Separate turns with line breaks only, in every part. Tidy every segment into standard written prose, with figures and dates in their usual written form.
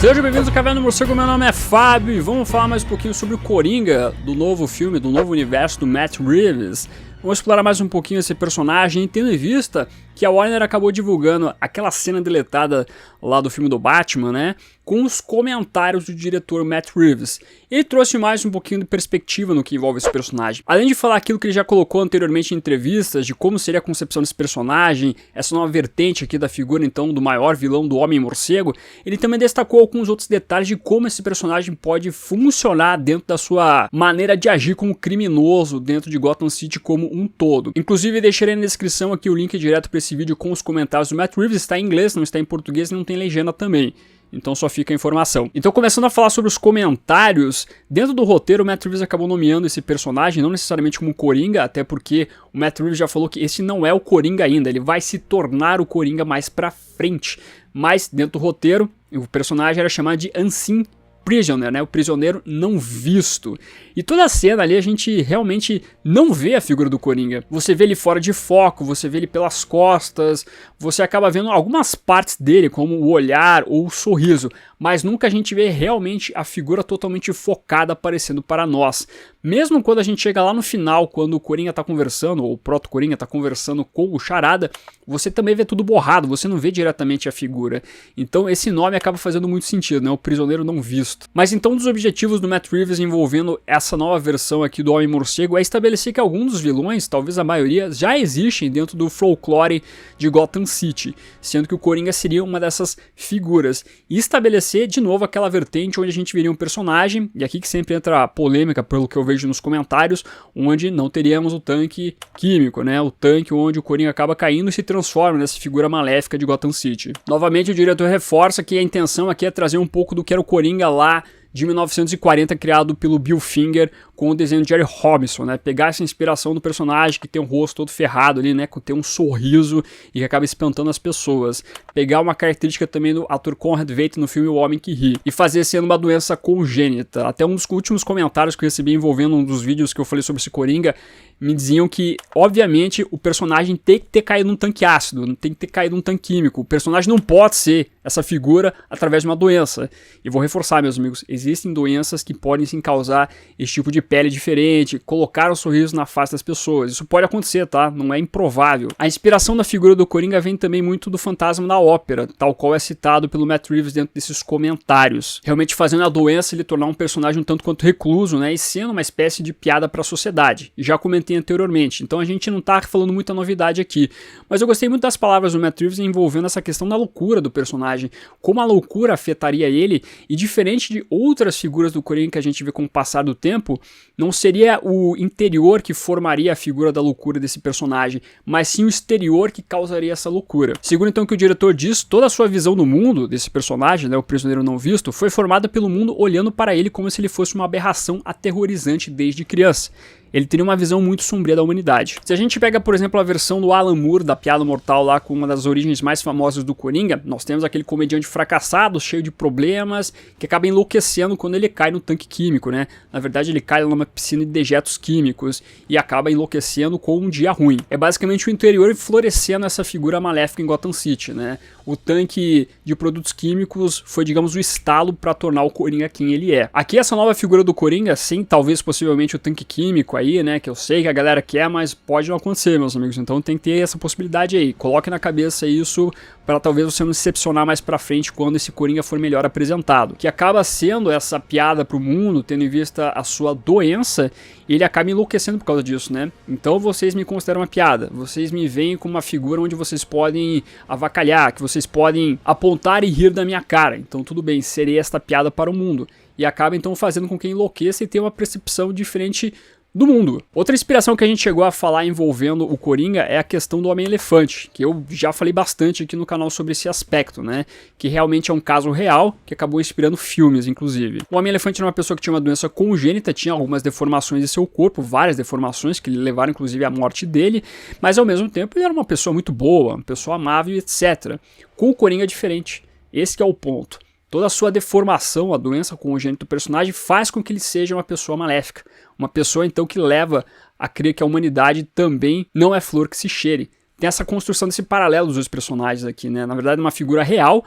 Sejam bem-vindos ao Caverna do Morcego, meu nome é Fábio e vamos falar mais um pouquinho sobre o Coringa, do novo filme, do novo universo do Matt Reeves. Vamos explorar mais um pouquinho esse personagem, tendo em vista que a Warner acabou divulgando aquela cena deletada lá do filme do Batman, né? Com os comentários do diretor Matt Reeves. Ele trouxe mais um pouquinho de perspectiva no que envolve esse personagem. Além de falar aquilo que ele já colocou anteriormente em entrevistas, de como seria a concepção desse personagem, essa nova vertente aqui da figura então do maior vilão do Homem-Morcego, ele também destacou alguns outros detalhes de como esse personagem pode funcionar dentro da sua maneira de agir como criminoso dentro de Gotham City como um todo. Inclusive deixarei na descrição aqui o link direto para esse vídeo com os comentários do Matt Reeves, está em inglês, não está em português e não tem legenda também. Então só fica a informação. Então começando a falar sobre os comentários, dentro do roteiro o Matt Reeves acabou nomeando esse personagem, não necessariamente como Coringa, até porque o Matt Reeves já falou que esse não é o Coringa ainda, ele vai se tornar o Coringa mais pra frente. Mas dentro do roteiro, o personagem era chamado de Unseen Prisoner, né? O prisioneiro não visto. E toda a cena ali a gente realmente não vê a figura do Coringa. Você vê ele fora de foco, você vê ele pelas costas, você acaba vendo algumas partes dele, como o olhar ou o sorriso, mas nunca a gente vê realmente a figura totalmente focada aparecendo para nós. Mesmo quando a gente chega lá no final, quando o Coringa tá conversando, ou o proto-Coringa tá conversando com o Charada, você também vê tudo borrado, você não vê diretamente a figura. Então esse nome acaba fazendo muito sentido, né? O prisioneiro não visto. Mas então um dos objetivos do Matt Reeves envolvendo essa nova versão aqui do Homem-Morcego é estabelecer que alguns dos vilões, talvez a maioria, já existem dentro do folclore de Gotham City, sendo que o Coringa seria uma dessas figuras. E estabelecer de novo aquela vertente onde a gente veria um personagem, e aqui que sempre entra a polêmica pelo que eu vejo nos comentários, onde não teríamos o tanque químico, né? O tanque onde o Coringa acaba caindo e se transforma nessa figura maléfica de Gotham City. Novamente o diretor reforça que a intenção aqui é trazer um pouco do que era o Coringa lá de 1940, criado pelo Bill Finger com o desenho de Jerry Robinson, né? Pegar essa inspiração do personagem que tem o rosto todo ferrado ali, né? Que tem um sorriso e que acaba espantando as pessoas. Pegar uma característica também do ator Conrad Veidt no filme O Homem que Ri e fazer sendo uma doença congênita. Até um dos últimos comentários que eu recebi envolvendo um dos vídeos que eu falei sobre esse Coringa me diziam que, obviamente, o personagem tem que ter caído num tanque ácido, não tem que ter caído num tanque químico. O personagem não pode ser essa figura através de uma doença. E vou reforçar, meus amigos, existem doenças que podem sim causar esse tipo de pele diferente, colocar um sorriso na face das pessoas. Isso pode acontecer, tá? Não é improvável. A inspiração da figura do Coringa vem também muito do Fantasma da Ópera, tal qual é citado pelo Matt Reeves dentro desses comentários. Realmente fazendo a doença ele tornar um personagem um tanto quanto recluso, né? E sendo uma espécie de piada para a sociedade. Já comentei anteriormente, então a gente não tá falando muita novidade aqui. Mas eu gostei muito das palavras do Matt Reeves envolvendo essa questão da loucura do personagem, como a loucura afetaria ele, e diferente de outras figuras do Coringa que a gente vê com o passar do tempo, não seria o interior que formaria a figura da loucura desse personagem, mas sim o exterior que causaria essa loucura. Segundo então o que o diretor diz, toda a sua visão do mundo desse personagem, né, o prisioneiro não visto, foi formada pelo mundo olhando para ele como se ele fosse uma aberração aterrorizante desde criança. Ele teria uma visão muito sombria da humanidade. Se a gente pega, por exemplo, a versão do Alan Moore, da Piada Mortal, lá com uma das origens mais famosas do Coringa, nós temos aquele comediante fracassado, cheio de problemas, que acaba enlouquecendo quando ele cai no tanque químico, né? Na verdade, ele cai numa piscina de dejetos químicos e acaba enlouquecendo com um dia ruim. É basicamente o interior florescendo essa figura maléfica em Gotham City, né? O tanque de produtos químicos foi, digamos, o estalo para tornar o Coringa quem ele é. Aqui, essa nova figura do Coringa, sim, talvez possivelmente o tanque químico aí, né, que eu sei que a galera quer, mas pode não acontecer, meus amigos, então tem que ter essa possibilidade aí. Coloque na cabeça isso para talvez você não decepcionar mais pra frente quando esse Coringa for melhor apresentado. Que acaba sendo essa piada pro mundo, tendo em vista a sua doença, e ele acaba enlouquecendo por causa disso, né? Então vocês me consideram uma piada, vocês me veem como uma figura onde vocês podem avacalhar, que vocês podem apontar e rir da minha cara. Então tudo bem, serei esta piada para o mundo. E acaba então fazendo com que enlouqueça e tenha uma percepção diferente do mundo. Outra inspiração que a gente chegou a falar envolvendo o Coringa é a questão do Homem-Elefante, que eu já falei bastante aqui no canal sobre esse aspecto, né? Que realmente é um caso real, que acabou inspirando filmes, inclusive. O Homem-Elefante era uma pessoa que tinha uma doença congênita, tinha algumas deformações em seu corpo, várias deformações que levaram inclusive à morte dele, mas ao mesmo tempo ele era uma pessoa muito boa, uma pessoa amável, etc. Com o Coringa é diferente. Esse que é o ponto. Toda a sua deformação, a doença congênita do personagem, faz com que ele seja uma pessoa maléfica. Uma pessoa, então, que leva a crer que a humanidade também não é flor que se cheire. Tem essa construção desse paralelo dos dois personagens aqui, né? Na verdade, uma figura real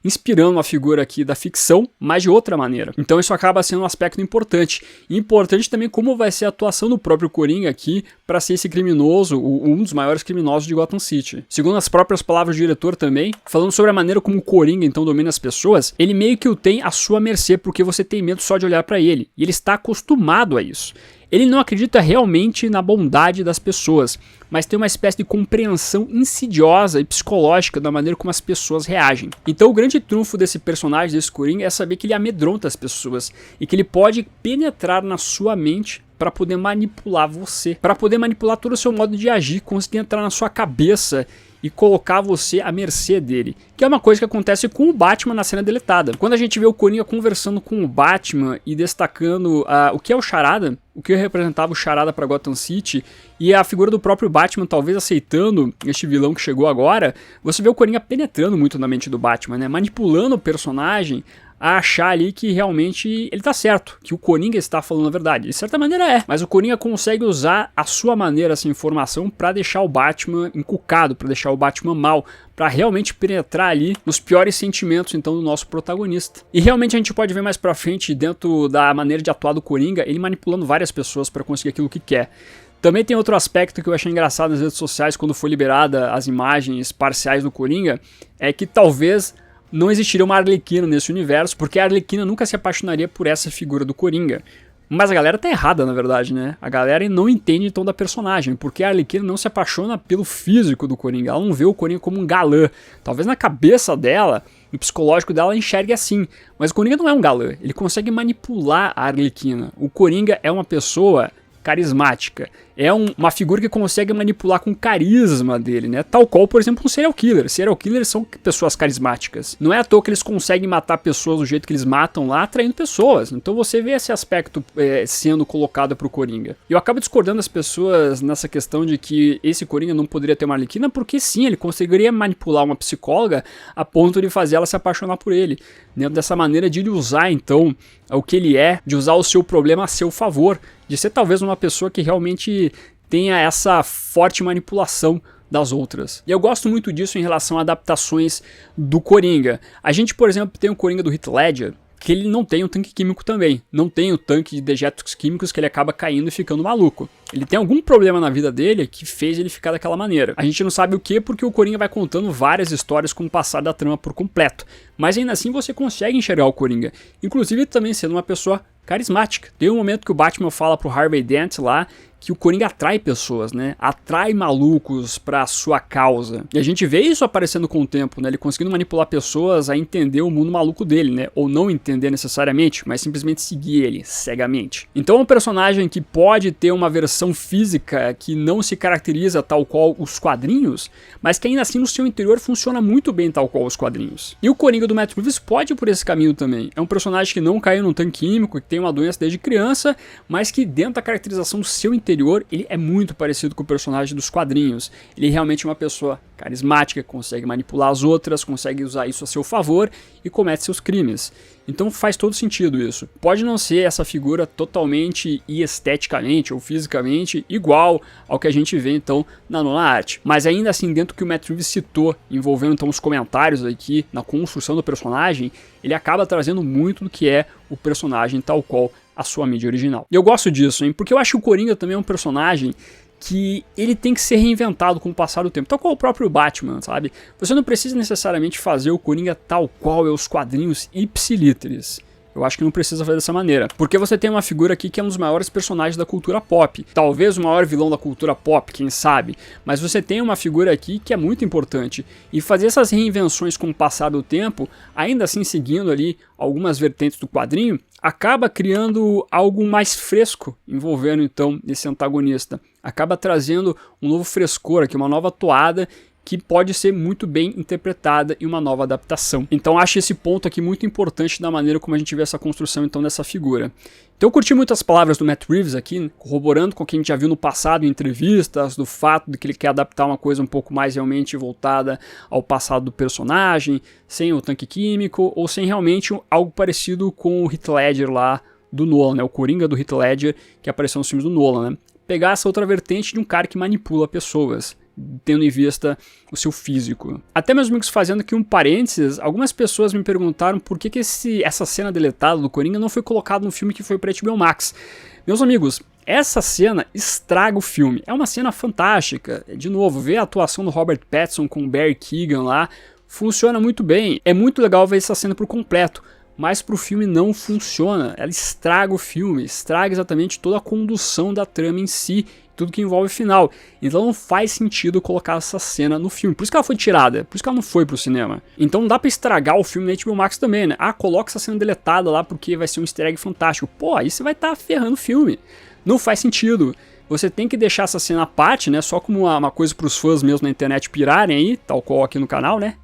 inspirando a figura aqui da ficção, mas de outra maneira. Então isso acaba sendo um aspecto importante. E importante também como vai ser a atuação do próprio Coringa aqui para ser esse criminoso, um dos maiores criminosos de Gotham City. Segundo as próprias palavras do diretor também, falando sobre a maneira como o Coringa então domina as pessoas, ele meio que o tem à sua mercê porque você tem medo só de olhar para ele. E ele está acostumado a isso. Ele não acredita realmente na bondade das pessoas, mas tem uma espécie de compreensão insidiosa e psicológica da maneira como as pessoas reagem. Então o grande trunfo desse personagem, desse Coringa, é saber que ele amedronta as pessoas e que ele pode penetrar na sua mente para poder manipular você, para poder manipular todo o seu modo de agir, conseguir entrar na sua cabeça e colocar você à mercê dele. Que é uma coisa que acontece com o Batman na cena deletada. Quando a gente vê o Coringa conversando com o Batman e destacando o que é o Charada, o que representava o Charada para Gotham City, e a figura do próprio Batman talvez aceitando este vilão que chegou agora, você vê o Coringa penetrando muito na mente do Batman, né? Manipulando o personagem a achar ali que realmente ele tá certo, que o Coringa está falando a verdade. De certa maneira é, mas o Coringa consegue usar a sua maneira essa informação para deixar o Batman encucado, para deixar o Batman mal, para realmente penetrar ali nos piores sentimentos então do nosso protagonista. E realmente a gente pode ver mais pra frente, dentro da maneira de atuar do Coringa, ele manipulando várias pessoas para conseguir aquilo que quer. Também tem outro aspecto que eu achei engraçado nas redes sociais quando foi liberada as imagens parciais do Coringa, é que talvez não existiria uma Arlequina nesse universo, porque a Arlequina nunca se apaixonaria por essa figura do Coringa. Mas a galera tá errada, na verdade, né? A galera não entende então da personagem, porque a Arlequina não se apaixona pelo físico do Coringa, ela não vê o Coringa como um galã. Talvez na cabeça dela, no psicológico dela, ela enxergue assim, mas o Coringa não é um galã, ele consegue manipular a Arlequina. O Coringa é uma pessoa carismática, é uma figura que consegue manipular com o carisma dele, né? Tal qual, por exemplo, um serial killer. Serial killers são pessoas carismáticas. Não é à toa que eles conseguem matar pessoas do jeito que eles matam lá, atraindo pessoas. Então você vê esse aspecto sendo colocado pro Coringa. E eu acabo discordando das pessoas nessa questão de que esse Coringa não poderia ter uma Arlequina, porque sim, ele conseguiria manipular uma psicóloga a ponto de fazer ela se apaixonar por ele. Dentro dessa maneira de ele usar, então, o que ele é, de usar o seu problema a seu favor, de ser talvez uma pessoa que realmente tenha essa forte manipulação das outras. E eu gosto muito disso em relação a adaptações do Coringa. A gente, por exemplo, tem o Coringa do Heath Ledger, que ele não tem um tanque químico também. Não tem o tanque de dejetos químicos que ele acaba caindo e ficando maluco. Ele tem algum problema na vida dele que fez ele ficar daquela maneira. A gente não sabe o que, porque o Coringa vai contando várias histórias com o passar da trama por completo. Mas ainda assim você consegue enxergar o Coringa. Inclusive também sendo uma pessoa carismática. Tem um momento que o Batman fala pro Harvey Dent lá que o Coringa atrai pessoas, né? Atrai malucos pra sua causa. E a gente vê isso aparecendo com o tempo, né? Ele conseguindo manipular pessoas a entender o mundo maluco dele, né? Ou não entender necessariamente, mas simplesmente seguir ele cegamente. Então é um personagem que pode ter uma versão física que não se caracteriza tal qual os quadrinhos, mas que ainda assim no seu interior funciona muito bem tal qual os quadrinhos. E o Coringa do Matt Reeves pode ir por esse caminho também. É um personagem que não caiu num tanque químico, que tem uma doença desde criança, mas que dentro da caracterização do seu interior ele é muito parecido com o personagem dos quadrinhos. Ele é realmente uma pessoa carismática, consegue manipular as outras, consegue usar isso a seu favor e comete seus crimes. Então faz todo sentido isso. Pode não ser essa figura totalmente e esteticamente ou fisicamente igual ao que a gente vê então na nona arte, mas ainda assim dentro do que o Matt Reeves citou, envolvendo então os comentários aqui na construção do personagem, ele acaba trazendo muito do que é o personagem tal qual a sua mídia original. E eu gosto disso, hein? Porque eu acho que o Coringa também é um personagem que ele tem que ser reinventado com o passar do tempo, tal qual o próprio Batman, sabe? Você não precisa necessariamente fazer o Coringa tal qual é os quadrinhos ipsilíteres. Eu acho que não precisa fazer dessa maneira, porque você tem uma figura aqui que é um dos maiores personagens da cultura pop, talvez o maior vilão da cultura pop, quem sabe, mas você tem uma figura aqui que é muito importante, e fazer essas reinvenções com o passar do tempo, ainda assim seguindo ali algumas vertentes do quadrinho, acaba criando algo mais fresco envolvendo então esse antagonista, acaba trazendo um novo frescor aqui, uma nova toada, que pode ser muito bem interpretada em uma nova adaptação. Então acho esse ponto aqui muito importante da maneira como a gente vê essa construção então dessa figura. Então eu curti muito as palavras do Matt Reeves aqui, corroborando com o que a gente já viu no passado em entrevistas, do fato de que ele quer adaptar uma coisa um pouco mais realmente voltada ao passado do personagem, sem o tanque químico, ou sem realmente algo parecido com o Heath Ledger lá do Nolan, né? O Coringa do Heath Ledger que apareceu nos filmes do Nolan, né? Pegar essa outra vertente de um cara que manipula pessoas. tendo em vista o seu físico. Até, meus amigos, fazendo aqui um parênteses, algumas pessoas me perguntaram por que essa cena deletada do Coringa não foi colocada no filme que foi para HBO Max. Meus amigos, essa cena estraga o filme. É uma cena fantástica. De novo, ver a atuação do Robert Pattinson com o Barry Keoghan lá funciona muito bem. É muito legal ver essa cena por completo. Mas pro filme não funciona, ela estraga o filme, estraga exatamente toda a condução da trama em si, tudo que envolve o final. Então não faz sentido colocar essa cena no filme, por isso que ela foi tirada, por isso que ela não foi pro cinema. Então não dá pra estragar o filme na HBO Max também, né? Ah, coloca essa cena deletada lá porque vai ser um easter egg fantástico. Pô, aí você vai estar ferrando o filme. Não faz sentido. Você tem que deixar essa cena à parte, né, só como uma coisa pros fãs mesmo na internet pirarem aí, tal qual aqui no canal, né,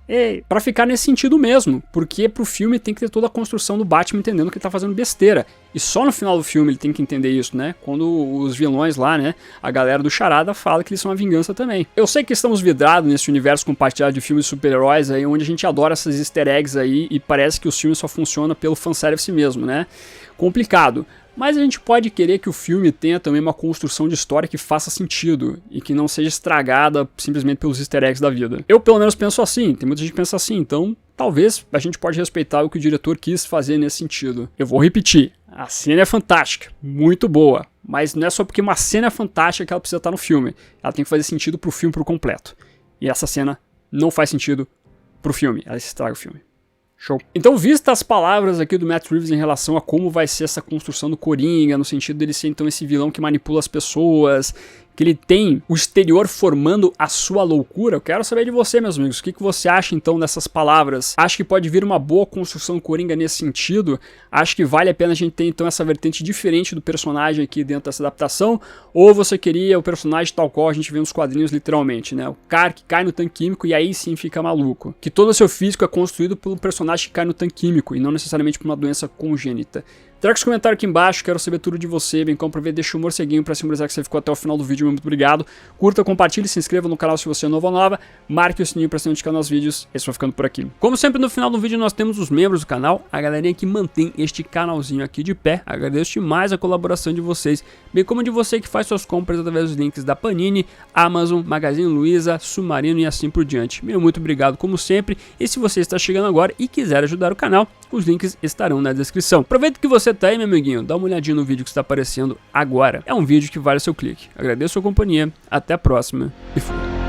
pra ficar nesse sentido mesmo, porque pro filme tem que ter toda a construção do Batman entendendo que ele tá fazendo besteira, e só no final do filme ele tem que entender isso, né, quando os vilões lá, né, a galera do Charada fala que eles são a vingança também. Eu sei que estamos vidrados nesse universo compartilhado de filmes de super-heróis aí, onde a gente adora essas easter eggs aí, e parece que os filmes só funcionam pelo fanservice mesmo, né, complicado. Mas a gente pode querer que o filme tenha também uma construção de história que faça sentido e que não seja estragada simplesmente pelos easter eggs da vida. Eu pelo menos penso assim, tem muita gente que pensa assim, então talvez a gente pode respeitar o que o diretor quis fazer nesse sentido. Eu vou repetir, a cena é fantástica, muito boa, mas não é só porque uma cena é fantástica que ela precisa estar no filme, ela tem que fazer sentido pro filme por completo. E essa cena não faz sentido pro filme, ela estraga o filme. Show. Então, vistas as palavras aqui do Matt Reeves em relação a como vai ser essa construção do Coringa, no sentido dele ser então esse vilão que manipula as pessoas, que ele tem o exterior formando a sua loucura, eu quero saber de você, meus amigos, o que você acha então dessas palavras? Acha que pode vir uma boa construção do Coringa nesse sentido? Acha que vale a pena a gente ter então essa vertente diferente do personagem aqui dentro dessa adaptação? Ou você queria o personagem tal qual a gente vê nos quadrinhos literalmente, né? O cara que cai no tanque químico e aí sim fica maluco. Que todo o seu físico é construído pelo personagem que cai no tanque químico e não necessariamente por uma doença congênita. Traga os comentários aqui embaixo, quero saber tudo de você, bem como pra ver, deixa o morceguinho pra simbolizar que você ficou até o final do vídeo, muito obrigado. Curta, compartilhe, se inscreva no canal se você é novo ou nova, marque o sininho pra ser notificado nos vídeos, esse vai ficando por aqui. Como sempre no final do vídeo nós temos os membros do canal, a galerinha que mantém este canalzinho aqui de pé, agradeço demais a colaboração de vocês, bem como de você que faz suas compras através dos links da Panini, Amazon, Magazine Luiza, Submarino e assim por diante. Meu muito obrigado como sempre, e se você está chegando agora e quiser ajudar o canal, os links estarão na descrição. Aproveita que você tá aí, meu amiguinho, dá uma olhadinha no vídeo que está aparecendo agora. É um vídeo que vale o seu clique. Agradeço a sua companhia, até a próxima e fui.